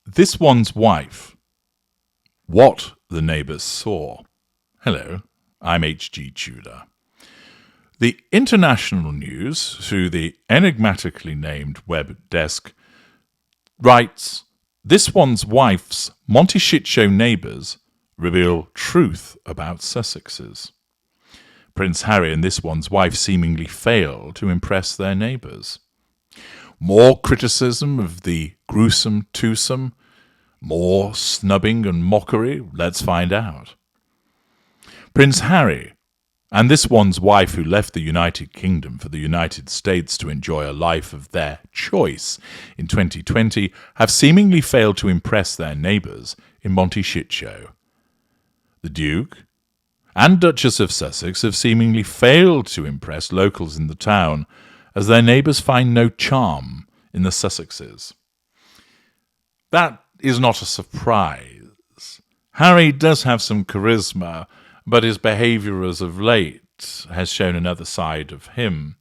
This one's wife. What the neighbours saw. Hello, I'm H.G. Tudor. The international news, through the enigmatically named web desk, writes, "This one's wife's Monty Shit Show neighbours reveal truth about Sussexes." Prince Harry and this one's wife seemingly fail to impress their neighbours. More criticism of the gruesome twosome, more snubbing and mockery. Let's find out. Prince Harry and this one's wife, who left the United Kingdom for the United States to enjoy a life of their choice in 2020, have seemingly failed to impress their neighbours in Monty Shit Show. The Duke and Duchess of Sussex have seemingly failed to impress locals in the town, as their neighbours find no charm in the Sussexes. That is not a surprise. Harry does have some charisma, but his behaviour as of late has shown another side of him.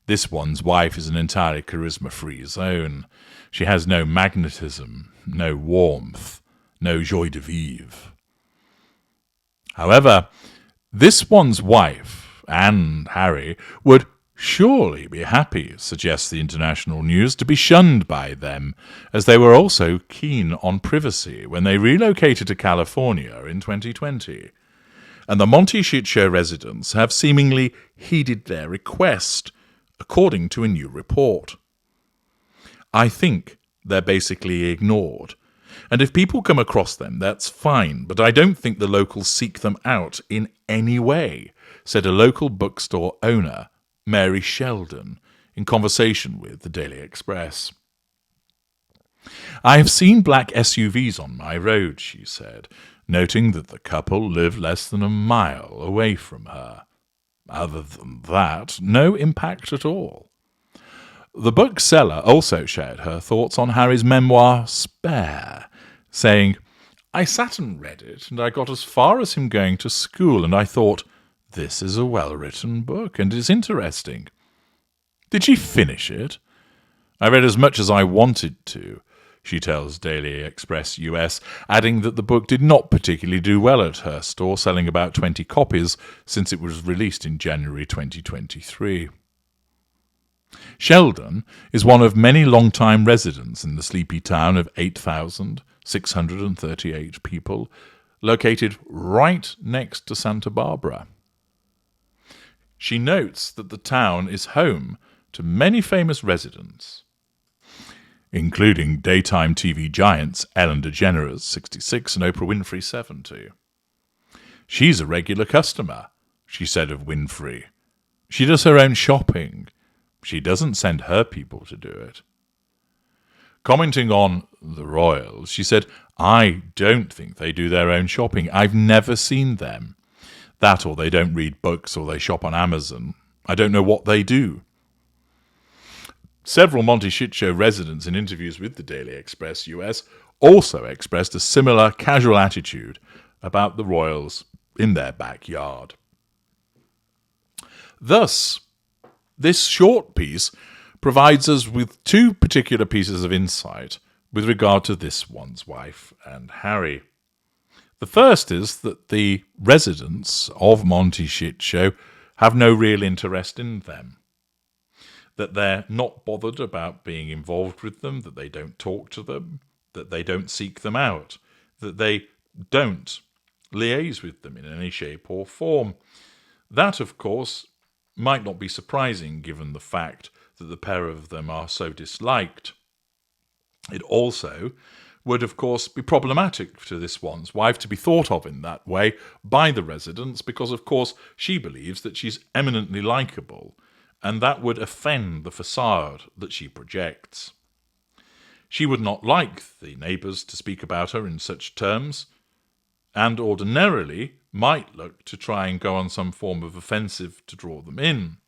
This one's wife is an entirely charisma-free zone. She has no magnetism, no warmth, no joie de vivre. However, this one's wife and Harry would surely be happy, suggests the international news, to be shunned by them, as they were also keen on privacy when they relocated to California in 2020. And the Monty Shit Show residents have seemingly heeded their request, according to a new report. I think they're basically ignored. And if people come across them, that's fine, but I don't think the locals seek them out in any way, said a local bookstore owner, Mary Sheldon, in conversation with the Daily Express. "I have seen black SUVs on my road," she said, noting that the couple lived less than a mile away from her. Other than that, no impact at all. The bookseller also shared her thoughts on Harry's memoir, Spare, saying, "I sat and read it, and I got as far as him going to school, and I thought, this is a well-written book, and it's interesting." Did she finish it? "I read as much as I wanted to," she tells Daily Express US, adding that the book did not particularly do well at her store, selling about 20 copies since it was released in January 2023. Sheldon is one of many long-time residents in the sleepy town of 8,638 people, located right next to Santa Barbara. She notes that the town is home to many famous residents, including daytime TV giants Ellen DeGeneres, 66, and Oprah Winfrey, 70. "She's a regular customer," she said of Winfrey. "She does her own shopping. She doesn't send her people to do it." Commenting on the royals, she said, "I don't think they do their own shopping. I've never seen them. That, or they don't read books, or they shop on Amazon. I don't know what they do." Several Monty Shit Show residents in interviews with the Daily Express US also expressed a similar casual attitude about the royals in their backyard. Thus, this short piece provides us with two particular pieces of insight with regard to this one's wife and Harry. The first is that the residents of Monty Shit Show have no real interest in them, that they're not bothered about being involved with them, that they don't talk to them, that they don't seek them out, that they don't liaise with them in any shape or form. That, of course, might not be surprising given the fact that the pair of them are so disliked. It also would, of course, be problematic to this one's wife to be thought of in that way by the residents because, of course, she believes that she's eminently likeable, and that would offend the facade that she projects. She would not like the neighbours to speak about her in such terms, and ordinarily might look to try and go on some form of offensive to draw them in,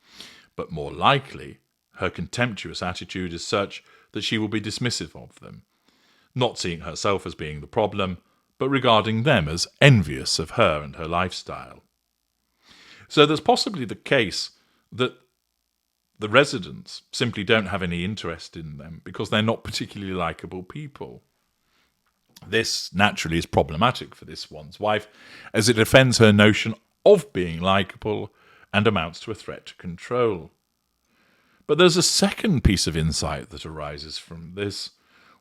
but more likely her contemptuous attitude is such that she will be dismissive of them, not seeing herself as being the problem, but regarding them as envious of her and her lifestyle. So there's possibly the case that the residents simply don't have any interest in them because they're not particularly likeable people. This naturally is problematic for this one's wife, as it offends her notion of being likeable and amounts to a threat to control. But there's a second piece of insight that arises from this,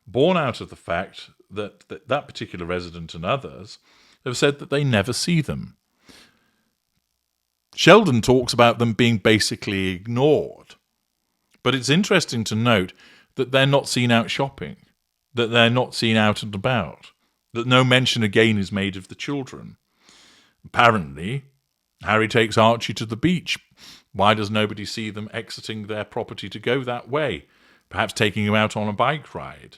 born out of the fact that that particular resident and others have said that they never see them. Sheldon talks about them being basically ignored. But it's interesting to note that they're not seen out shopping, that they're not seen out and about, that no mention again is made of the children. Apparently, Harry takes Archie to the beach. Why does nobody see them exiting their property to go that way? Perhaps taking him out on a bike ride.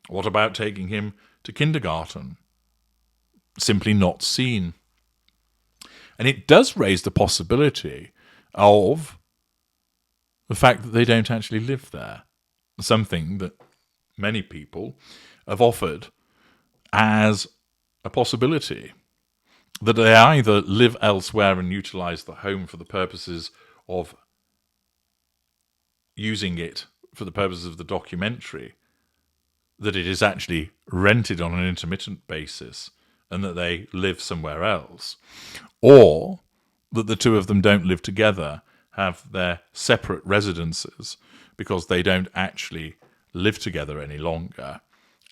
What about taking him to kindergarten? Simply not seen. And it does raise the possibility of the fact that they don't actually live there. Something that many people have offered as a possibility. That they either live elsewhere and utilise the home for the purposes of using it for the purposes of the documentary, that it is actually rented on an intermittent basis and that they live somewhere else, or that the two of them don't live together, have their separate residences because they don't actually live together any longer,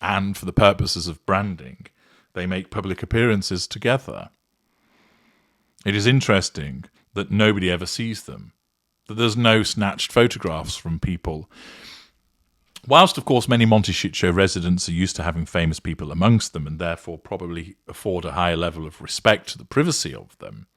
and for the purposes of branding, they make public appearances together. It is interesting that nobody ever sees them, that there's no snatched photographs from people. Whilst, of course, many Monty Shit Show residents are used to having famous people amongst them and therefore probably afford a higher level of respect to the privacy of them,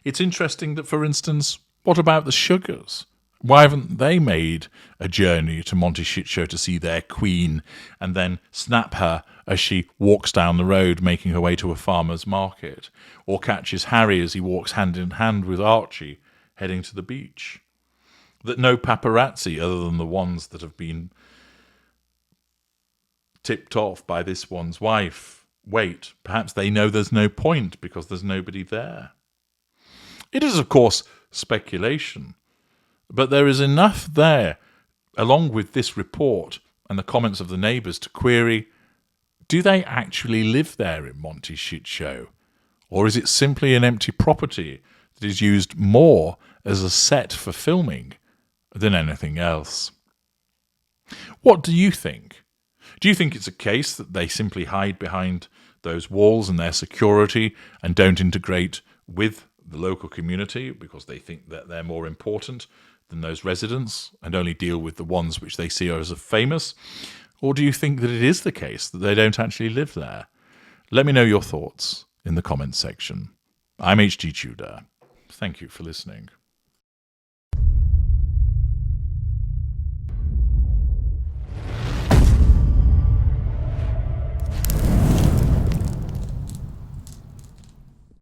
it's interesting that, for instance, what about the Sugars? Why haven't they made a journey to Monty Shit Show to see their queen and then snap her as she walks down the road making her way to a farmer's market, or catches Harry as he walks hand in hand with Archie heading to the beach? That no paparazzi, other than the ones that have been tipped off by this one's wife, wait, perhaps they know there's no point because there's nobody there. It is, of course, speculation, but there is enough there, along with this report and the comments of the neighbours, to query, do they actually live there in Monty's Shit Show? Or is it simply an empty property that is used more as a set for filming than anything else? What do you think? Do you think it's a case that they simply hide behind those walls and their security and don't integrate with the local community because they think that they're more important than those residents and only deal with the ones which they see as famous? Or do you think that it is the case that they don't actually live there? Let me know your thoughts in the comments section. I'm H.G. Tudor. Thank you for listening.